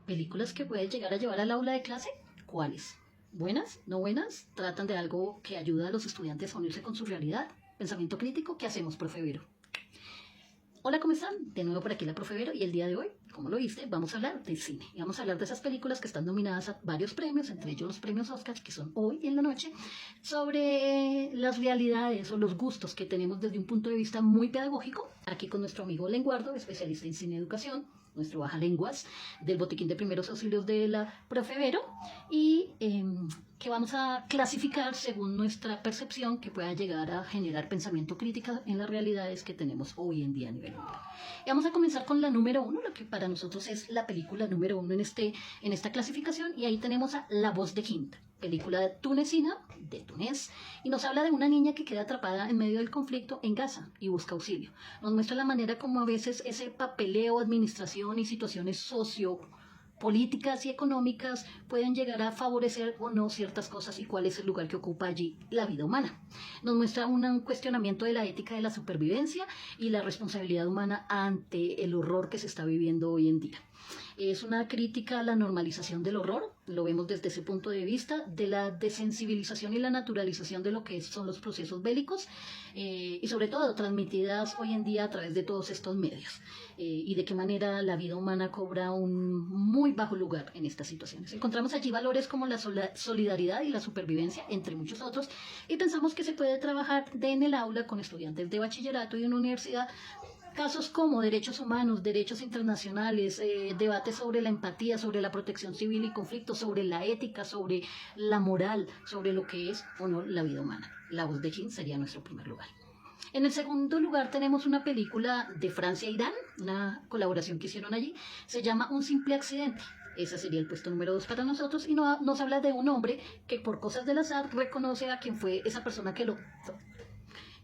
películas que puedes llegar a llevar al aula de clase, ¿cuáles? ¿Buenas? ¿No buenas? ¿Tratan de algo que ayuda a los estudiantes a unirse con su realidad? ¿Pensamiento crítico? ¿Qué hacemos, profe Vero? Hola, ¿cómo están? De nuevo por aquí la profe Vero y el día de hoy, como lo viste, vamos a hablar de cine. Y vamos a hablar de esas películas que están nominadas a varios premios, entre ellos los premios Oscar, que son hoy en la noche, sobre las realidades o los gustos que tenemos desde un punto de vista muy pedagógico, aquí con nuestro amigo Lenguardo, especialista en cine y educación, nuestro baja lenguas del botiquín de primeros auxilios de la profe Vero, y que vamos a clasificar según nuestra percepción que pueda llegar a generar pensamiento crítico en las realidades que tenemos hoy en día a nivel mundial. Y vamos a comenzar con la número 1, lo que para nosotros es la película número 1 en esta clasificación, y ahí tenemos a La voz de Hind, película tunecina, de Túnez, y nos habla de una niña que queda atrapada en medio del conflicto en Gaza y busca auxilio. Nos muestra la manera como a veces ese papeleo, administración y situaciones políticas y económicas pueden llegar a favorecer o no ciertas cosas y cuál es el lugar que ocupa allí la vida humana. Nos muestra un cuestionamiento de la ética de la supervivencia y la responsabilidad humana ante el horror que se está viviendo hoy en día. Es una crítica a la normalización del horror, lo vemos desde ese punto de vista, de la desensibilización y la naturalización de lo que son los procesos bélicos y sobre todo transmitidas hoy en día a través de todos estos medios y de qué manera la vida humana cobra un muy bajo lugar en estas situaciones. Encontramos allí valores como la solidaridad y la supervivencia, entre muchos otros, y pensamos que se puede trabajar en el aula con estudiantes de bachillerato y de una universidad. Casos como derechos humanos, derechos internacionales, debates sobre la empatía, sobre la protección civil y conflicto, sobre la ética, sobre la moral, sobre lo que es o no la vida humana. La voz de Hind sería nuestro primer lugar. En el segundo lugar tenemos una película de Francia e Irán, una colaboración que hicieron allí, se llama Un simple accidente. Ese sería el puesto número 2 para nosotros y nos habla de un hombre que por cosas del azar reconoce a quien fue esa persona que lo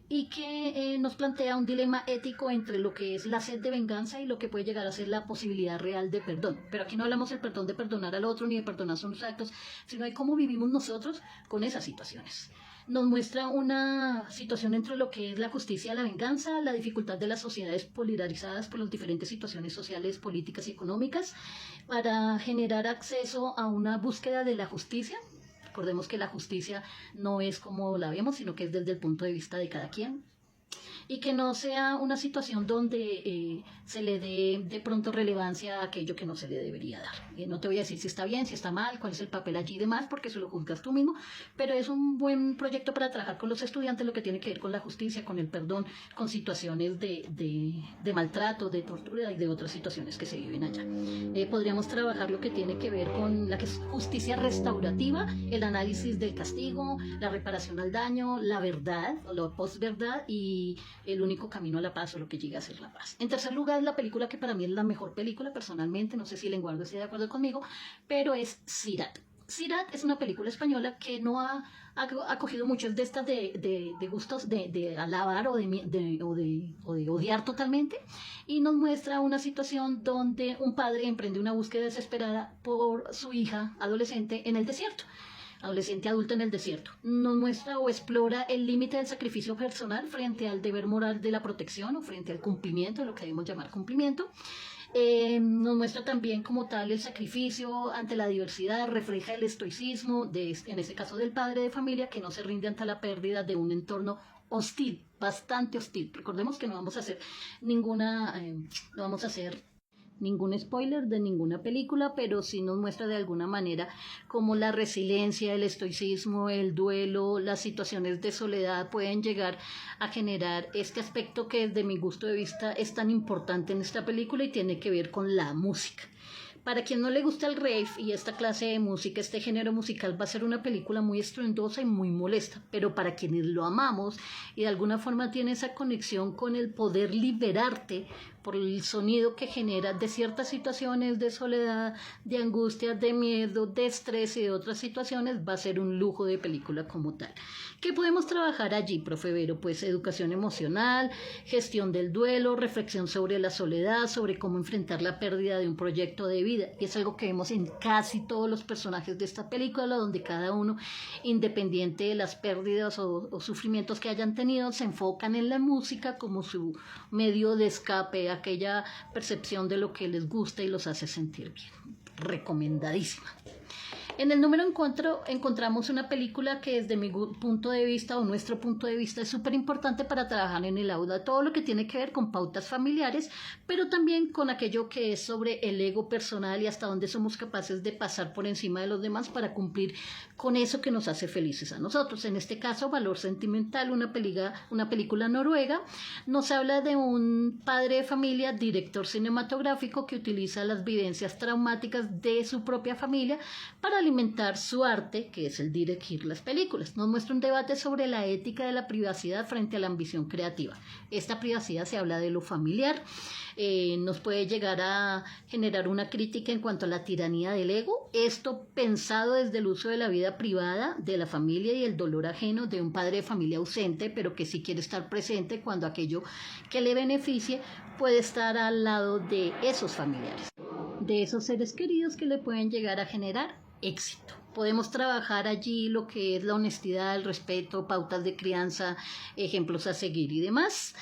y que nos plantea un dilema ético entre lo que es la sed de venganza y lo que puede llegar a ser la posibilidad real de perdón. Pero aquí no hablamos del perdón de perdonar al otro ni de perdonar sus actos, sino de cómo vivimos nosotros con esas situaciones. Nos muestra una situación entre lo que es la justicia y la venganza, la dificultad de las sociedades polarizadas por las diferentes situaciones sociales, políticas y económicas, para generar acceso a una búsqueda de la justicia. Recordemos que la justicia no es como la vemos, sino que es desde el punto de vista de cada quien. Y que no sea una situación donde se le dé de pronto relevancia a aquello que no se le debería dar. No te voy a decir si está bien, si está mal, cuál es el papel allí y demás, porque eso lo juzgas tú mismo, pero es un buen proyecto para trabajar con los estudiantes, lo que tiene que ver con la justicia, con el perdón, con situaciones de maltrato, de tortura y de otras situaciones que se viven allá. Podríamos trabajar lo que tiene que ver con la justicia restaurativa, el análisis del castigo, la reparación al daño, la verdad, o la posverdad y el único camino a la paz o lo que llega a ser la paz. En tercer lugar, la película que para mí es la mejor película personalmente, no sé si Lenguardo esté de acuerdo conmigo, pero es Sirat. Sirat es una película española que no ha cogido muchos de estas de gustos de alabar o de odiar totalmente, y nos muestra una situación donde un padre emprende una búsqueda desesperada por su hija adolescente en el desierto. Adolescente adulta en el desierto. Nos muestra o explora el límite del sacrificio personal frente al deber moral de la protección o frente al cumplimiento, lo que debemos llamar cumplimiento. Nos muestra también como tal el sacrificio ante la diversidad, refleja el estoicismo, en este caso del padre de familia, que no se rinde ante la pérdida de un entorno hostil, bastante hostil. Recordemos que no vamos a hacer ningún spoiler de ninguna película, pero sí nos muestra de alguna manera cómo la resiliencia, el estoicismo, el duelo, las situaciones de soledad pueden llegar a generar este aspecto que desde mi punto de vista es tan importante en esta película y tiene que ver con la música. Para quien no le gusta el rave y esta clase de música, este género musical va a ser una película muy estruendosa y muy molesta, pero para quienes lo amamos y de alguna forma tiene esa conexión con el poder liberarte por el sonido que genera de ciertas situaciones de soledad, de angustia, de miedo, de estrés y de otras situaciones, va a ser un lujo de película como tal. ¿Qué podemos trabajar allí, profe Vero? Pues educación emocional, gestión del duelo, reflexión sobre la soledad, sobre cómo enfrentar la pérdida de un proyecto de vida. Y es algo que vemos en casi todos los personajes de esta película, donde cada uno, independiente de las pérdidas o sufrimientos que hayan tenido, se enfocan en la música como su medio de escape, aquella percepción de lo que les gusta y los hace sentir bien. recomendadísima. En el número encontramos una película que desde mi punto de vista o nuestro punto de vista es súper importante para trabajar en el aula, todo lo que tiene que ver con pautas familiares, pero también con aquello que es sobre el ego personal y hasta dónde somos capaces de pasar por encima de los demás para cumplir con eso que nos hace felices a nosotros. En este caso, Valor Sentimental, una película noruega, nos habla de un padre de familia, director cinematográfico que utiliza las vivencias traumáticas de su propia familia para alimentar su arte, que es el dirigir las películas. Nos muestra un debate sobre la ética de la privacidad frente a la ambición creativa. Esta privacidad se habla de lo familiar, nos puede llegar a generar una crítica en cuanto a la tiranía del ego, esto pensado desde el uso de la vida privada, de la familia y el dolor ajeno de un padre de familia ausente, pero que sí quiere estar presente cuando aquello que le beneficie puede estar al lado de esos familiares, de esos seres queridos que le pueden llegar a generar éxito. Podemos trabajar allí lo que es la honestidad, el respeto, pautas de crianza, ejemplos a seguir y demás.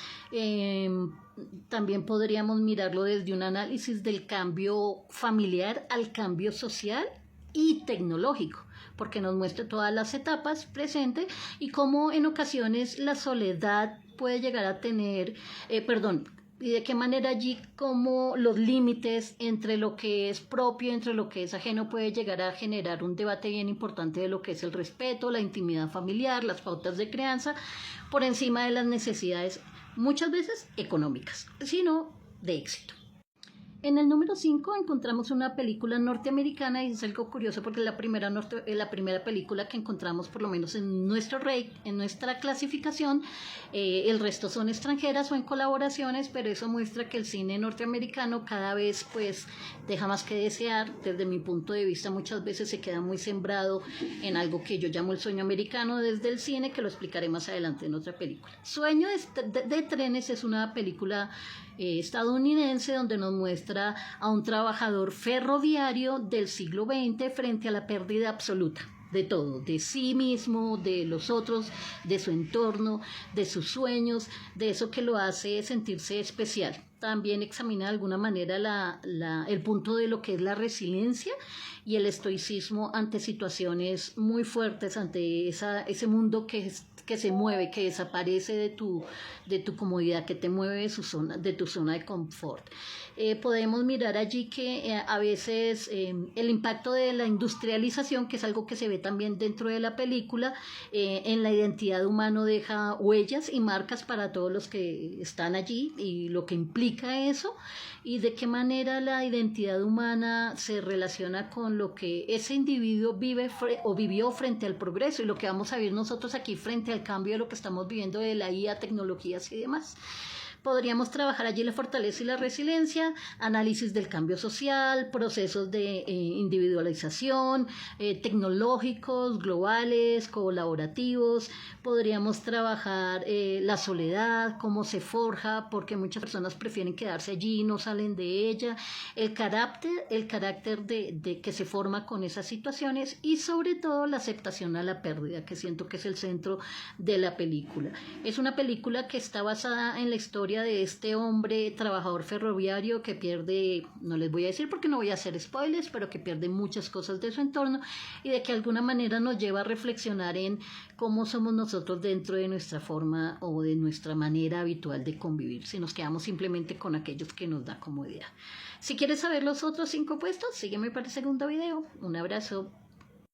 También podríamos mirarlo desde un análisis del cambio familiar al cambio social y tecnológico, porque nos muestra todas las etapas presentes y cómo en ocasiones la soledad puede llegar a tener, y de qué manera allí como los límites entre lo que es propio, entre lo que es ajeno, puede llegar a generar un debate bien importante de lo que es el respeto, la intimidad familiar, las pautas de crianza, por encima de las necesidades, muchas veces económicas, sino de éxito. En el número 5 encontramos una película norteamericana y es algo curioso porque es la primera película que encontramos por lo menos en nuestra clasificación. El resto son extranjeras o en colaboraciones, pero eso muestra que el cine norteamericano cada vez pues deja más que desear. Desde mi punto de vista muchas veces se queda muy sembrado en algo que yo llamo el sueño americano desde el cine, que lo explicaré más adelante en otra película. Sueño de trenes es una película estadounidense donde nos muestra a un trabajador ferroviario del siglo XX frente a la pérdida absoluta de todo, de sí mismo, de los otros, de su entorno, de sus sueños, de eso que lo hace sentirse especial. También examina de alguna manera el punto de lo que es la resiliencia y el estoicismo ante situaciones muy fuertes, ante ese mundo que se mueve, que desaparece de tu comodidad, que te mueve de tu zona de confort. Podemos mirar allí que a veces el impacto de la industrialización, que es algo que se ve también dentro de la película, en la identidad humana deja huellas y marcas para todos los que están allí y lo que implica eso y de qué manera la identidad humana se relaciona con lo que ese individuo vive o vivió frente al progreso y lo que vamos a ver nosotros aquí frente al cambio de lo que estamos viviendo de la IA, tecnologías y demás. Podríamos trabajar allí la fortaleza y la resiliencia, análisis del cambio social, procesos de individualización, tecnológicos, globales, colaborativos. Podríamos trabajar la soledad, cómo se forja, porque muchas personas prefieren quedarse allí y no salen de ella, el carácter de que se forma con esas situaciones y sobre todo la aceptación a la pérdida, que siento que es el centro de la película. Es una película que está basada en la historia de este hombre trabajador ferroviario que pierde, no les voy a decir porque no voy a hacer spoilers, pero que pierde muchas cosas de su entorno y de que de alguna manera nos lleva a reflexionar en cómo somos nosotros dentro de nuestra forma o de nuestra manera habitual de convivir, si nos quedamos simplemente con aquellos que nos da comodidad. Si quieres saber los otros 5 puestos, sígueme para el segundo video. Un abrazo.